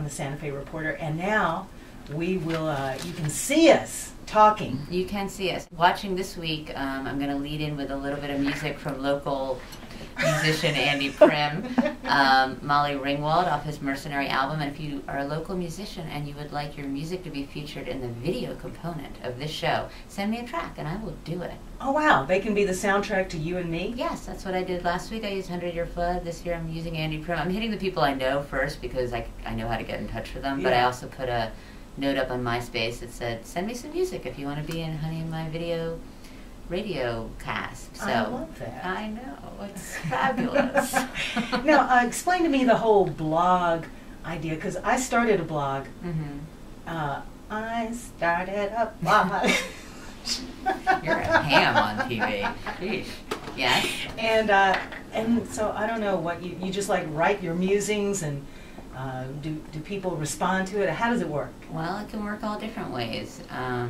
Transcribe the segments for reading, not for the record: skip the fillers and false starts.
on the Santa Fe Reporter, and now we will, you can see us talking. You can see us. Watching this week, I'm going to lead in with a little bit of music from local musician Andy Prim, Molly Ringwald off his Mercenary album. And if you are a local musician and you would like your music to be featured in the video component of this show, send me a track and I will do it. Oh wow, they can be the soundtrack to You and Me? Yes, that's what I did last week. I used 100 Year Flood. This year I'm using Andy Prim. I'm hitting the people I know first because I know how to get in touch with them, but I also put a note up on MySpace that said, send me some music if you want to be in Honey in My radio cast. So I love that. I know, it's fabulous. Now, explain to me the whole blog idea, because I started a blog. I started a blog. You're a ham on TV. Sheesh. Yes. And so I don't know what you just like write your musings, and do people respond to it? How does it work? Well, it can work all different ways.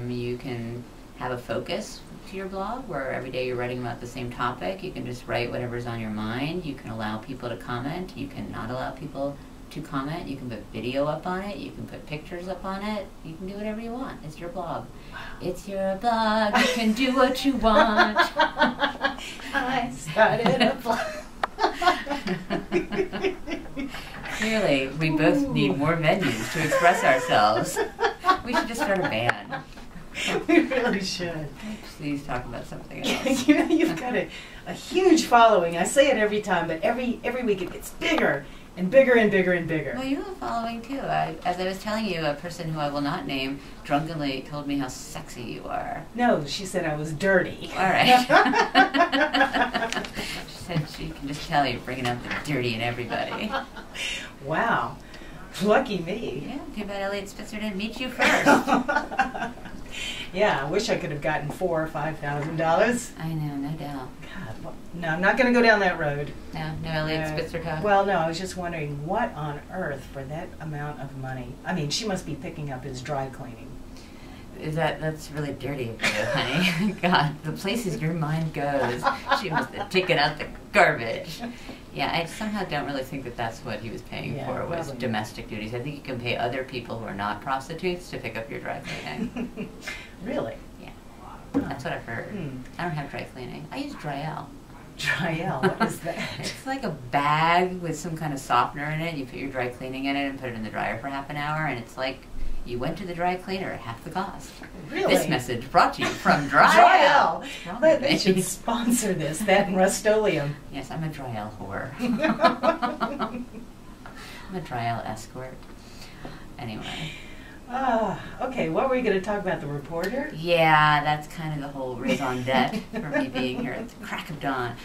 You can have a focus to your blog where every day you're writing about the same topic. You can just write whatever's on your mind. You can allow people to comment. You can not allow people to comment. You can put video up on it. You can put pictures up on it. You can do whatever you want. It's your blog. It's your blog. You can do what you want. I started a blog. Clearly, we both need more venues to express ourselves. We should just start a band. We really should. Please talk about something else. You know, you've got a huge following. I say it every time, but every week it gets bigger and bigger and bigger and bigger. Well, you have a following too. As I was telling you, a person who I will not name drunkenly told me how sexy you are. No, she said I was dirty. All right. She said she can just tell you're bringing out the dirty in everybody. Wow. Lucky me. Yeah, too bad Elliot Spitzer didn't meet you first. Yeah, I wish I could have gotten $4,000 or $5,000. I know, no doubt. God, well, no, I'm not going to go down that road. No Elliot Spitzer talk? Well, no, I was just wondering what on earth for that amount of money. I mean, she must be picking up his dry cleaning. That's really dirty of you, honey. God, the places your mind goes. She must have taken out the garbage. Yeah, I somehow don't really think that that's what he was paying for, was domestic duties. I think you can pay other people who are not prostitutes to pick up your dry cleaning. Really? Yeah. That's what I've heard. I don't have dry cleaning. I use Dryel. Dryel, what is that? It's like a bag with some kind of softener in it. You put your dry cleaning in it and put it in the dryer for half an hour, and it's like you went to the dry cleaner at half the cost. Really? This message brought to you from Dryel. But they should sponsor this, that and Rust-Oleum. Yes, I'm a Dryel whore. I'm a Dryel escort. Anyway. Okay, what were we going to talk about, the reporter? Yeah, that's kind of the whole raison d'etre for me being here at the crack of dawn.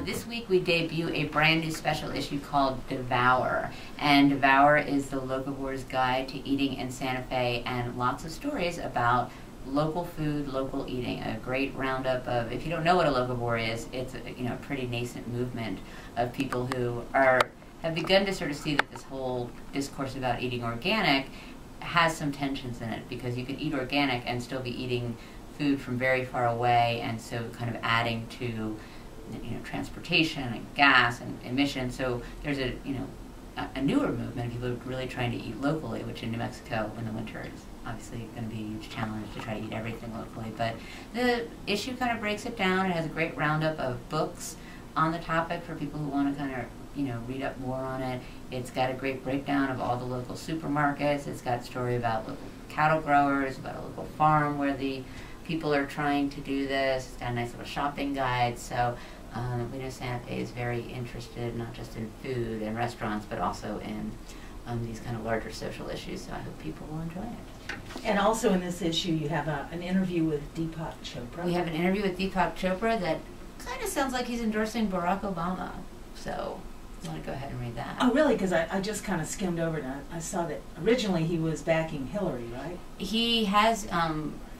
This week we debut a brand new special issue called DEVOUR. And DEVOUR is the Locavores Guide to Eating in Santa Fe, and lots of stories about local food, local eating. A great roundup of, if you don't know what a locavore is, it's a pretty nascent movement of people who have begun to sort of see that this whole discourse about eating organic has some tensions in it, because you can eat organic and still be eating food from very far away, and so kind of adding to transportation and gas and emissions. So there's a newer movement of people really trying to eat locally, which in New Mexico in the winter is obviously going to be a huge challenge to try to eat everything locally. But the issue kind of breaks it down. It has a great roundup of books on the topic for people who want to kind of read up more on it. It's got a great breakdown of all the local supermarkets. It's got a story about local cattle growers, about a local farm where the people are trying to do this. It's got a nice little shopping guide. So we know Santa Fe is very interested not just in food and restaurants, but also in these kind of larger social issues. So I hope people will enjoy it. And also in this issue you have an interview with Deepak Chopra. We have an interview with Deepak Chopra that kind of sounds like he's endorsing Barack Obama. So I want to go ahead and read that. Oh, really? Because I just kind of skimmed over it, and I saw that originally he was backing Hillary, right? He has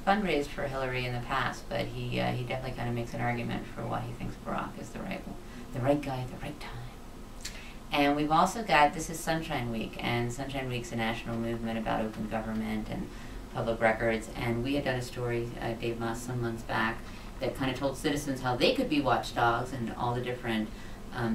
fundraised for Hillary in the past, but he definitely kind of makes an argument for why he thinks Barack is the right guy at the right time. And we've also got, this is Sunshine Week, and Sunshine Week's a national movement about open government and public records, and we had done a story, Dave Moss, some months back, that kind of told citizens how they could be watchdogs and all the different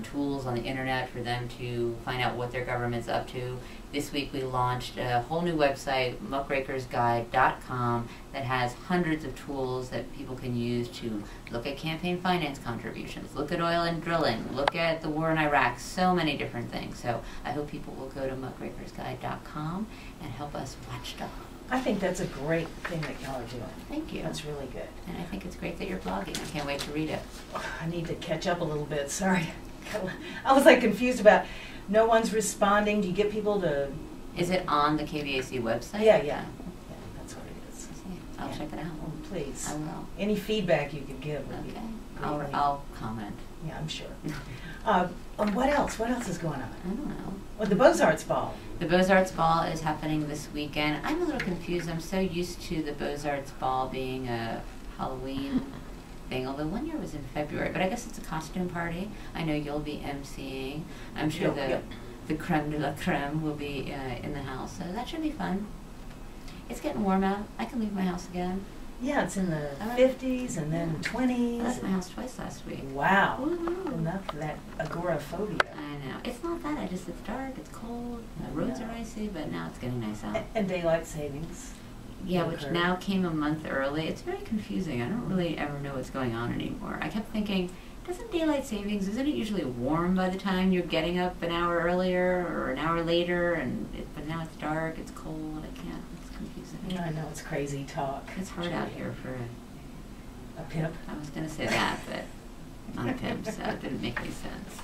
tools on the internet for them to find out what their government's up to. This week we launched a whole new website, muckrakersguide.com, that has hundreds of tools that people can use to look at campaign finance contributions, look at oil and drilling, look at the war in Iraq, so many different things. So I hope people will go to muckrakersguide.com and help us watchdog. I think that's a great thing that y'all are doing. Thank you. That's really good. And I think it's great that you're blogging. I can't wait to read it. I need to catch up a little bit. Sorry. I was like confused about no one's responding. Do you get people to... Is it on the KBAC website? Yeah, that's what it is. I'll check it out. Oh, please. I will. Any feedback you could give would be Okay. greatly- I'll comment. Yeah, I'm sure. What else? What else is going on? I don't know. Well, the Beaux-Arts Ball. The Beaux-Arts Ball is happening this weekend. I'm a little confused. I'm so used to the Beaux-Arts Ball being a Halloween thing, although one year was in February, but I guess it's a costume party. I know you'll be emceeing. I'm sure the creme de la creme will be in the house, so that should be fun. It's getting warm out. I can leave my house again. Yeah, it's in the 50s and then 20s. I left my house twice last week. Wow. Woo-hoo. Enough of that agoraphobia. I know. It's not that. It's dark, it's cold, the roads are icy, but now it's getting nice out. And daylight savings. Yeah, which now came a month early. It's very confusing. I don't really ever know what's going on anymore. I kept thinking, doesn't daylight savings, isn't it usually warm by the time you're getting up an hour earlier or an hour later? But now it's dark, it's cold, I can't, it's confusing. Yeah, I know, it's crazy talk. It's hard out here for a pimp. I was going to say that, but not a pimp, so it didn't make any sense.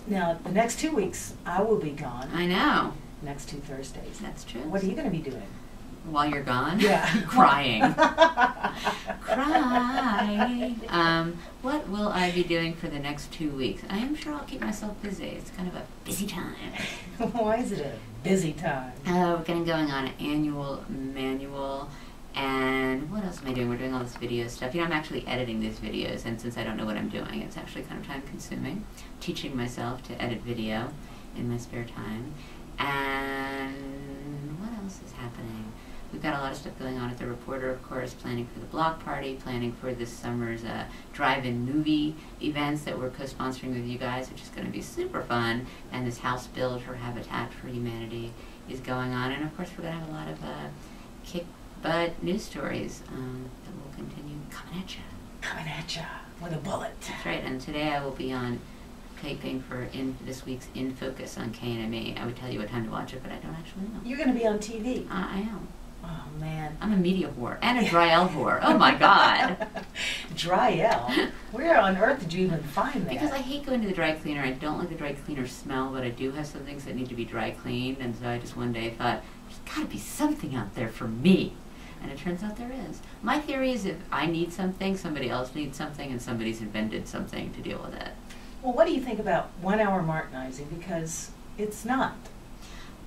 Now, the next 2 weeks, I will be gone. I know. Next 2 Thursdays. That's true. What are you going to be doing? While you're gone? Yeah. Crying. Crying. What will I be doing for the next 2 weeks? I am sure I'll keep myself busy. It's kind of a busy time. Why is it a busy time? We're going on an annual manual. And what else am I doing? We're doing all this video stuff. You know, I'm actually editing these videos, and since I don't know what I'm doing, it's actually kind of time consuming. Teaching myself to edit video in my spare time. And what else is happening? We've got a lot of stuff going on at The Reporter, of course, planning for the block party, planning for this summer's drive-in movie events that we're co-sponsoring with you guys, which is going to be super fun. And this house build for Habitat for Humanity is going on. And of course, we're going to have a lot of kick-butt news stories that will continue coming at you. Coming at you with a bullet. That's right. And today I will be on taping for this week's In Focus on KNME. I would tell you what time to watch it, but I don't actually know. You're going to be on TV. I am. Oh, man. I'm a media whore and a dry L whore. Oh, my God. Dry L? Where on earth did you even find that? Because I hate going to the dry cleaner. I don't like the dry cleaner smell, but I do have some things that need to be dry cleaned, and so I just one day thought, there's got to be something out there for me. And it turns out there is. My theory is if I need something, somebody else needs something, and somebody's invented something to deal with it. Well, what do you think about 1 hour Martinizing? Because it's not.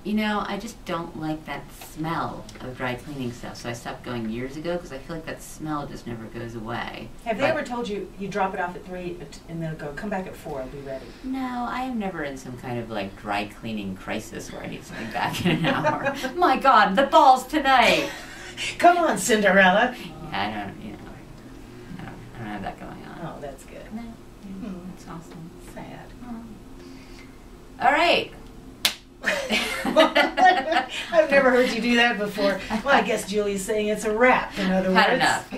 You know, I just don't like that smell of dry cleaning stuff, so I stopped going years ago because I feel like that smell just never goes away. Have they ever told you you drop it off at 3 and they'll go, come back at 4, I'll be ready? No, I am never in some kind of like dry cleaning crisis where I need something back in an hour. My God, the balls tonight! Come on, Cinderella! Yeah, I don't have that going on. Oh, that's good. No, that's awesome. Sad. Oh. All right. I've never heard you do that before. Well, I guess Julie's saying it's a wrap, in other words. Had enough.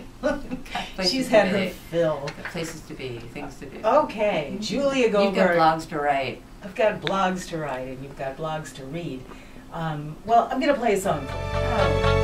She's had her fill. Places to be, things to do. Okay, Julia Goldberg. You've got blogs to write. I've got blogs to write, and you've got blogs to read. Well, I'm going to play a song for you. Oh.